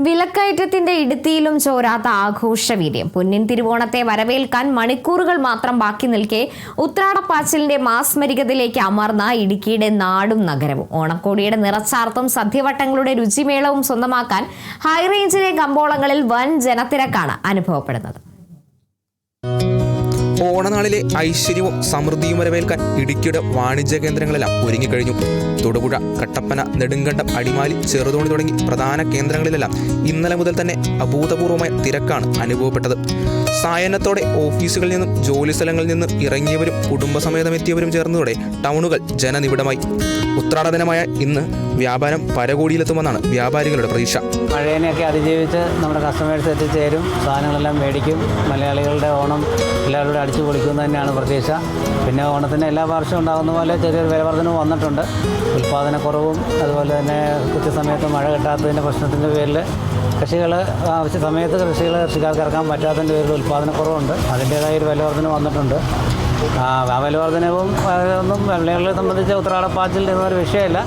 വിലക്കയറ്റത്തിന്റെ ഇടുത്തിയിലും ചോരാത്ത ആഘോഷവീര്യം. പൊന്നിൻ തിരുവോണത്തെ വരവേൽക്കാൻ മണിക്കൂറുകൾ മാത്രം ബാക്കി നിൽക്കെ ഉത്രാടപ്പാച്ചിലിന്റെ മാസ്മരികതയിലേക്ക് അമർന്ന ഇടുക്കിയുടെ നാടും നഗരവും. ഓണക്കോടിയുടെ നിറച്ചാർത്തും സദ്യവട്ടങ്ങളുടെ രുചിമേളവും സ്വന്തമാക്കാൻ ഹൈറേഞ്ചിലെ കമ്പോളങ്ങളിൽ വൻ ജനത്തിരക്കാണ് അനുഭവപ്പെടുന്നത്. ഓണനാളിലെ ഐശ്വര്യവും സമൃദ്ധിയും വരവേൽക്കാൻ ഇടുക്കിയുടെ വാണിജ്യ കേന്ദ്രങ്ങളെല്ലാം ഒരുങ്ങിക്കഴിഞ്ഞു. തൊടുപുഴ, കട്ടപ്പന, നെടുങ്കണ്ടം, അടിമാലി, ചെറുതോണി തുടങ്ങി പ്രധാന കേന്ദ്രങ്ങളിലെല്ലാം ഇന്നലെ മുതൽ തന്നെ അഭൂതപൂർവമായ തിരക്കാണ് അനുഭവപ്പെട്ടത്. സായന്നത്തോടെ ഓഫീസുകളിൽ നിന്നും ജോലി സ്ഥലങ്ങളിൽ നിന്നും ഇറങ്ങിയവരും കുടുംബസമേതം എത്തിയവരും ചേർന്നതോടെ ടൗണുകൾ ജനനിബിഡമായി. ഉത്രാട ദിനമായ ഇന്ന് വ്യാപാരം പരകോടിയിലെത്തുമെന്നാണ് വ്യാപാരികളുടെ പ്രതീക്ഷ. മഴേനെയൊക്കെ അതിജീവിച്ച് നമ്മുടെ കസ്റ്റമേഴ്സ് എത്തിച്ചേരും, സാധനങ്ങളെല്ലാം മേടിക്കും. മലയാളികളുടെ ഓണം എല്ലാവരും അടിച്ചു പൊളിക്കുന്നത് തന്നെയാണ് പ്രതീക്ഷ. പിന്നെ ഓണത്തിന് എല്ലാ വർഷവും ഉണ്ടാകുന്ന പോലെ ചെറിയൊരു വിലവർദ്ധനവും വന്നിട്ടുണ്ട്. ഉൽപ്പാദനക്കുറവും അതുപോലെ തന്നെ കൃത്യസമയത്ത് മഴ കിട്ടാത്തതിൻ്റെ പ്രശ്നത്തിൻ്റെ പേരിൽ കൃഷികൾ ആവശ്യ സമയത്ത് കൃഷിക്കാർക്ക് ഇറക്കാൻ പറ്റാത്തതിൻ്റെ പേരിൽ ഉൽപ്പാദനക്കുറവുണ്ട്. അതിൻ്റേതായ ഒരു വിലവർദ്ധന വന്നിട്ടുണ്ട്. ആ വിലവർദ്ധനവും ഒന്നും മലയാളികളെ സംബന്ധിച്ച് ഉത്രാടപ്പാച്ചിൽ എന്നൊരു വിഷയമല്ല.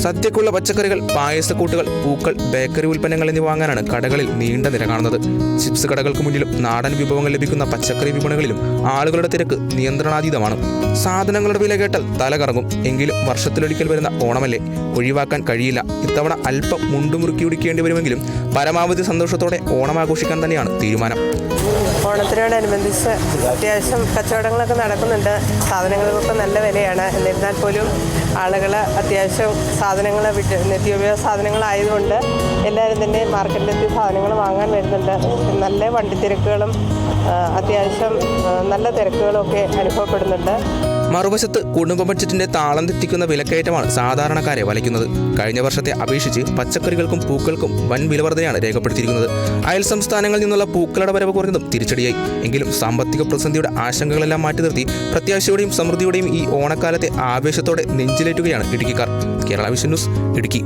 സദ്യക്കുള്ള പച്ചക്കറികൾ, പായസക്കൂട്ടുകൾ, പൂക്കൾ, ബേക്കറി ഉൽപ്പന്നങ്ങൾ എന്നിവ വാങ്ങാനാണ് കടകളിൽ നീണ്ട നിര കാണുന്നത്. ചിപ്സ് കടകൾക്ക് മുന്നിലും നാടൻ വിഭവങ്ങൾ ലഭിക്കുന്ന പച്ചക്കറി വിപണികളിലും ആളുകളുടെ തിരക്ക് നിയന്ത്രണാതീതമാണ്. സാധനങ്ങളുടെ വില കേട്ടാൽ തല കറങ്ങും. എങ്കിലും വർഷത്തിലൊരിക്കൽ വരുന്ന ഓണമല്ലേ, ഒഴിവാക്കാൻ കഴിയില്ല. ഇത്തവണ അല്പം മുണ്ടുമുറുക്കി ഉടിക്കേണ്ടി വരുമെങ്കിലും പരമാവധി സന്തോഷത്തോടെ ഓണം ആഘോഷിക്കാൻ തന്നെയാണ് തീരുമാനം. ഓണത്തിനോടനുബന്ധിച്ച് അത്യാവശ്യം കച്ചവടങ്ങളൊക്കെ നടക്കുന്നുണ്ട്. സാധനങ്ങൾക്കൊക്കെ നല്ല വിലയാണ്. എന്നിരുന്നാൽ പോലും ആളുകൾ അത്യാവശ്യം സാധനങ്ങൾ നിത്യോപയോഗ സാധനങ്ങളായതുകൊണ്ട് എല്ലാവരും തന്നെ മാർക്കറ്റിലെത്തി സാധനങ്ങൾ വാങ്ങാൻ വരുന്നുണ്ട്. നല്ല വണ്ടിത്തിരക്കുകളും അത്യാവശ്യം നല്ല തിരക്കുകളും ഒക്കെ അനുഭവപ്പെടുന്നുണ്ട്. മറുവശത്ത് കുടുംബ ബഡ്ജറ്റിന്റെ താളം തെറ്റിക്കുന്ന വിലക്കയറ്റമാണ് സാധാരണക്കാരെ വലയ്ക്കുന്നത്. കഴിഞ്ഞ വർഷത്തെ അപേക്ഷിച്ച് പച്ചക്കറികൾക്കും പൂക്കൾക്കും വൻ വിലവർധനയാണ് രേഖപ്പെടുത്തിയിരിക്കുന്നത്. അയൽ സംസ്ഥാനങ്ങളിൽ നിന്നുള്ള പൂക്കളുടെ വരവ് കുറഞ്ഞതും തിരിച്ചടിയായി. എങ്കിലും സാമ്പത്തിക പ്രതിസന്ധിയുടെ ആശങ്കകളെല്ലാം മാറ്റി നിർത്തി പ്രത്യാശയോടെയും സമൃദ്ധിയോടെയും ഈ ഓണക്കാലത്തെ ആവേശത്തോടെ നെഞ്ചിലേറ്റുകയാണ് ഇടുക്കിക്കാർ. Kerala vision news, Idukki.